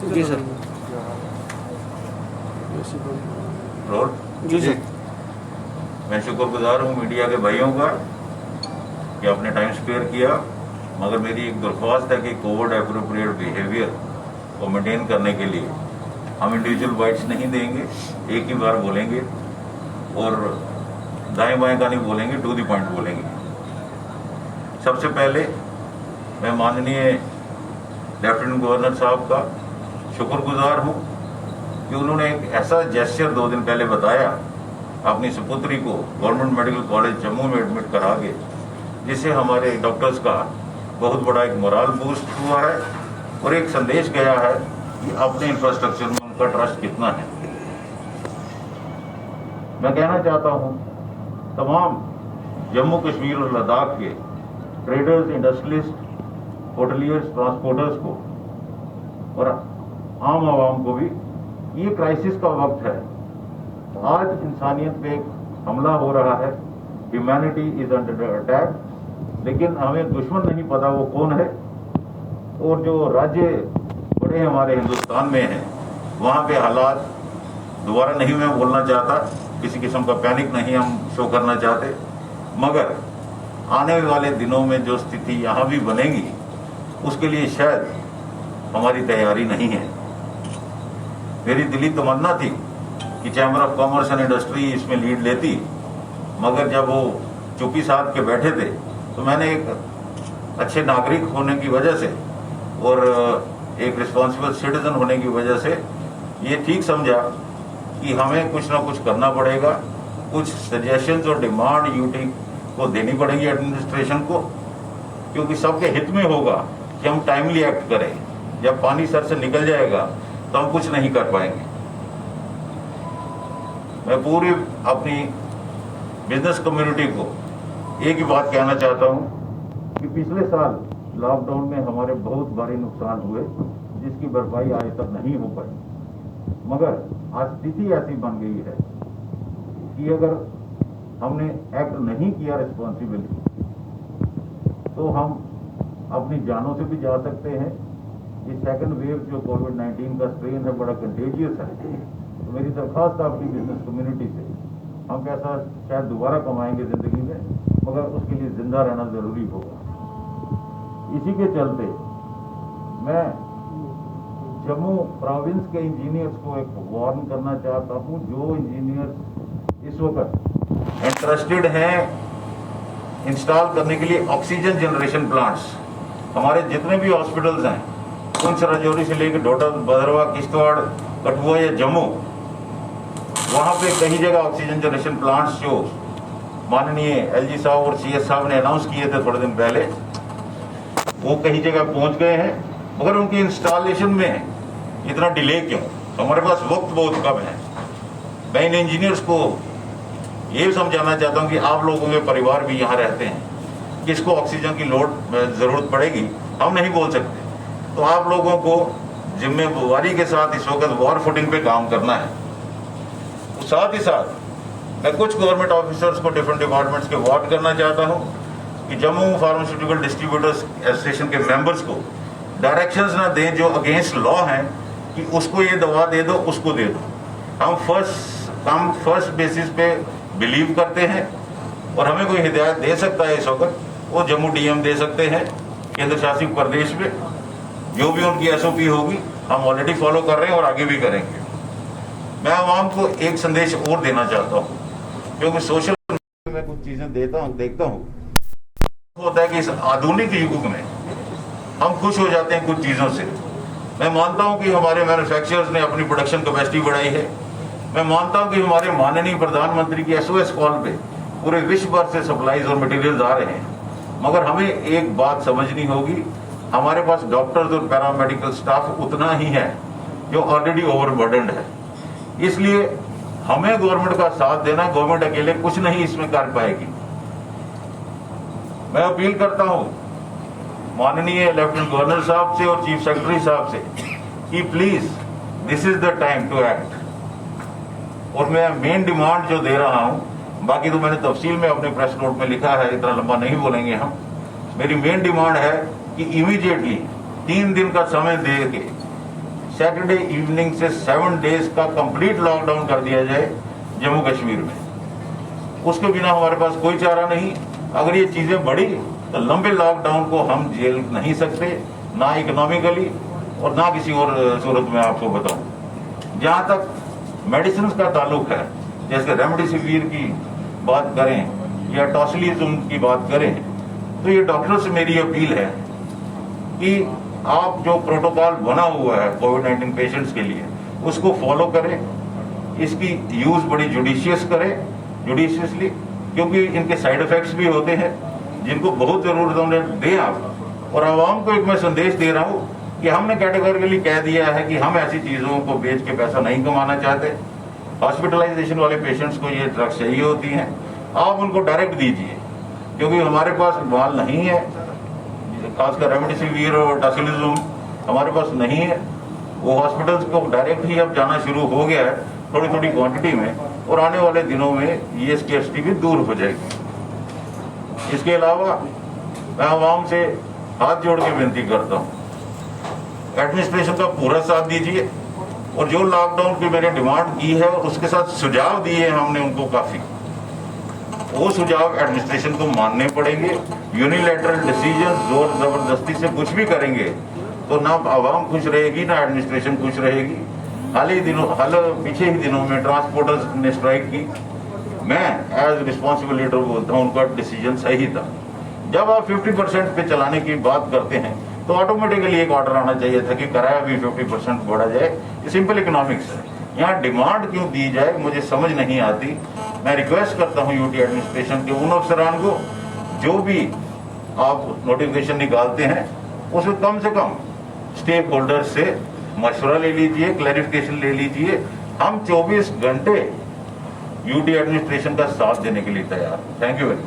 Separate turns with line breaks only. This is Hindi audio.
जी सर।
रोल
जी सर।
मैं शुक्रगुजार हूँ मीडिया के भाइयों का कि आपने टाइम स्पेयर किया, मगर मेरी एक दरख्वास्त है कि कोविड एप्रोप्रिएट बिहेवियर को मेंटेन करने के लिए हम इंडिविजुअल बाइट्स नहीं देंगे, एक ही बार बोलेंगे और दाएं बाएं का नहीं बोलेंगे, टू द पॉइंट बोलेंगे। सबसे पहले मैं माननीय लेफ्टिनेंट गवर्नर साहब का शुक्रगुजार हूँ कि उन्होंने एक ऐसा जेस्चर 2 दिन पहले बताया अपनी सुपुत्री को गवर्नमेंट मेडिकल कॉलेज जम्मू में एडमिट करा के, जिससे हमारे डॉक्टर्स का बहुत बड़ा एक मोरल बूस्ट हुआ है और एक संदेश गया है कि अपने इंफ्रास्ट्रक्चर में उनका ट्रस्ट कितना है। मैं कहना चाहता हूं तमाम जम्मू कश्मीर और लद्दाख के ट्रेडर्स, इंडस्ट्रियलिस्ट, होटलियर्स, ट्रांसपोर्टर्स को और आम आवाम को भी, ये क्राइसिस का वक्त है। आज इंसानियत पे एक हमला हो रहा है, ह्यूमैनिटी इज अंडर अटैक, लेकिन हमें दुश्मन नहीं पता वो कौन है। और जो राज्य बड़े हमारे हिंदुस्तान में हैं, वहां पे हालात दोबारा नहीं मैं बोलना चाहता, किसी किस्म का पैनिक नहीं हम शो करना चाहते, मगर आने वाले दिनों में जो स्थिति यहाँ भी बनेगी उसके लिए शायद हमारी तैयारी नहीं है। मेरी दिली तमन्ना थी कि chamber of commerce and industry इसमें लीड लेती, मगर जब वो चुप्पी साध के बैठे थे तो मैंने एक अच्छे नागरिक होने की वजह से और एक रिस्पॉन्सिबल सिटीजन होने की वजह से ये ठीक समझा कि हमें कुछ ना कुछ करना पड़ेगा, कुछ सजेशंस और डिमांड यूटी को देनी पड़ेगी एडमिनिस्ट्रेशन को, क्योंकि सबके हित में होगा कि हम टाइमली एक्ट करें। जब पानी सर से निकल जाएगा तो हम कुछ नहीं कर पाएंगे। मैं पूरी अपनी बिजनेस कम्युनिटी को एक ही बात कहना चाहता हूं कि पिछले साल लॉकडाउन में हमारे बहुत भारी नुकसान हुए, जिसकी भरपाई आज तक नहीं हो पाई, मगर आज स्थिति ऐसी बन गई है कि अगर हमने एक्ट नहीं किया रिस्पॉन्सिबली तो हम अपनी जानों से भी जा सकते हैं। ये सेकंड वेव जो कोविड-19 का स्ट्रेन है बड़ा कंटेजियस है, तो मेरी दरख्वास्त आपकी बिजनेस कम्युनिटी से, हम पैसा शायद दोबारा कमाएंगे जिंदगी में, मगर उसके लिए जिंदा रहना जरूरी होगा। इसी के चलते मैं जम्मू प्रोविंस के इंजीनियर्स को एक वार्न करना चाहता हूं, जो इंजीनियर्स इस वक्त इंटरेस्टेड हैं इंस्टॉल करने के लिए ऑक्सीजन जनरेशन प्लांट्स, हमारे जितने भी हॉस्पिटल्स हैं, पुंछ राजौरी से लेकर डोडा, भद्रवा, किश्तवाड़, कठुआ या जम्मू, वहां पे कई जगह ऑक्सीजन जनरेशन प्लांट्स जो माननीय एलजी साहब और सीएस साहब ने अनाउंस किए थे थोड़े दिन पहले, वो कई जगह पहुंच गए हैं, मगर उनकी इंस्टॉलेशन में इतना डिले क्यों? हमारे पास वक्त बहुत कम है। मैं इन इंजीनियर्स को ये समझाना चाहता हूं कि आप लोगों के परिवार भी यहाँ रहते हैं, किसको ऑक्सीजन की लोड जरूरत पड़ेगी हम नहीं बोल सकते, तो आप लोगों को जिम्मेवारी के साथ इस वक्त वॉर फुटिंग पे काम करना है। तो साथ ही साथ मैं कुछ गवर्नमेंट ऑफिसर्स को डिफरेंट डिपार्टमेंट्स के वार्न करना चाहता हूं कि जम्मू फार्मास्यूटिकल डिस्ट्रीब्यूटर्स एसोसिएशन के मेंबर्स को डायरेक्शंस ना दें जो अगेंस्ट लॉ हैं कि उसको ये दवा दे दो, उसको दे दो। हम फर्स्ट बेसिस पे बिलीव करते हैं और हमें कोई हिदायत दे सकता है इस वक्त, वो जम्मू डीएम दे सकते हैं केंद्र शासित प्रदेश में, जो भी उनकी एसओपी होगी हम ऑलरेडी फॉलो कर रहे हैं और आगे भी करेंगे। मैं आवाम को एक संदेश और देना चाहता हूँ, क्योंकि सोशल मीडिया में कुछ चीजें देखता हूँ, होता है कि इस आधुनिक युग में हम खुश हो जाते हैं कुछ चीजों से। मैं मानता हूं कि हमारे मैन्युफैक्चरर्स ने अपनी प्रोडक्शन कैपेसिटी बढ़ाई है, मैं मानता हूं कि हमारे माननीय प्रधानमंत्री की एसओएस कॉल पे पूरे विश्व भर से सप्लाईज और मटेरियल्स आ रहे हैं, मगर हमें एक बात समझनी होगी, हमारे पास डॉक्टर्स और पैरामेडिकल स्टाफ उतना ही है जो ऑलरेडी ओवरबर्डन्ड है। इसलिए हमें गवर्नमेंट का साथ देना, गवर्नमेंट अकेले कुछ नहीं इसमें कर पाएगी। मैं अपील करता हूं माननीय लेफ्टिनेंट गवर्नर साहब से और चीफ सेक्रेटरी साहब से कि please this is the time to act. और मैं मेन डिमांड जो दे रहा हूं, बाकी तो मैंने तफसील में अपने प्रेस नोट में लिखा है, इतना लंबा नहीं बोलेंगे हम। मेरी मेन डिमांड है कि इमीडिएटली 3 दिन का समय दे के सैटरडे इवनिंग से 7 डेज का कंप्लीट लॉकडाउन कर दिया जाए जम्मू कश्मीर में। उसके बिना हमारे पास कोई चारा नहीं। अगर ये चीजें बढ़ी तो लंबे लॉकडाउन को हम झेल नहीं सकते, ना इकोनॉमिकली और ना किसी और सूरत में। आपको बताऊं, जहां तक मेडिसिन का ताल्लुक है, जैसे रेमडेसिविर की बात करें या टॉसिलिजुम की बात करें, तो ये डॉक्टर से मेरी अपील है कि आप जो प्रोटोकॉल बना हुआ है कोविड-19 पेशेंट्स के लिए उसको फॉलो करें, इसकी यूज बड़ी जुडिशियसली, क्योंकि इनके साइड इफेक्ट्स भी होते हैं जिनको बहुत जरूरत है दें आप। और आवाम को एक मैं संदेश दे रहा हूं कि हमने कैटेगोरिकली कह दिया है कि हम ऐसी चीजों को बेच के पैसा नहीं कमाना चाहते। हॉस्पिटलाइजेशन वाले पेशेंट्स को ये ड्रग्स चाहिए होती हैं, आप उनको डायरेक्ट दीजिए, क्योंकि हमारे पास माल नहीं है, खासकर रेमडेसिविर और टॉसिलिजुम हमारे पास नहीं है। वो हॉस्पिटल्स को डायरेक्ट ही अब जाना शुरू हो गया है थोड़ी थोड़ी क्वांटिटी में, और आने वाले दिनों में ये स्कैर्सिटी भी दूर हो जाएगी। इसके अलावा मैं आवाम से हाथ जोड़ के विनती करता हूँ, एडमिनिस्ट्रेशन का पूरा साथ दीजिए, और जो लॉकडाउन की मैंने डिमांड की है और उसके साथ सुझाव दिए हैं हमने उनको काफी, वो सुझाव एडमिनिस्ट्रेशन को मानने पड़ेंगे। यूनिलैटरल डिसीजन जोर जबरदस्ती से कुछ भी करेंगे तो ना आवाम खुश रहेगी ना एडमिनिस्ट्रेशन खुश रहेगी। पीछे ही दिनों में ट्रांसपोर्टर्स ने स्ट्राइक की। मैं एज रिस्पॉन्सिबल लीडर बोलता हूँ उनका डिसीजन सही था। जब आप 50% पे चलाने की बात करते हैं तो ऑटोमेटिकली एक ऑर्डर आना चाहिए था कि किराया भी 50% बढ़ा जाए। ये सिंपल इकोनॉमिक्स है। यहाँ डिमांड क्यों दी जाए मुझे समझ नहीं आती। मैं रिक्वेस्ट करता हूँ यूटी एडमिनिस्ट्रेशन के उन अफसरान को, जो भी आप नोटिफिकेशन निकालते हैं उसमें कम से कम स्टेक होल्डर से मशवरा ले लीजिए, क्लैरिफिकेशन ले लीजिए। हम 24 घंटे यूटी एडमिनिस्ट्रेशन का साथ देने के लिए तैयार। Thank you very much.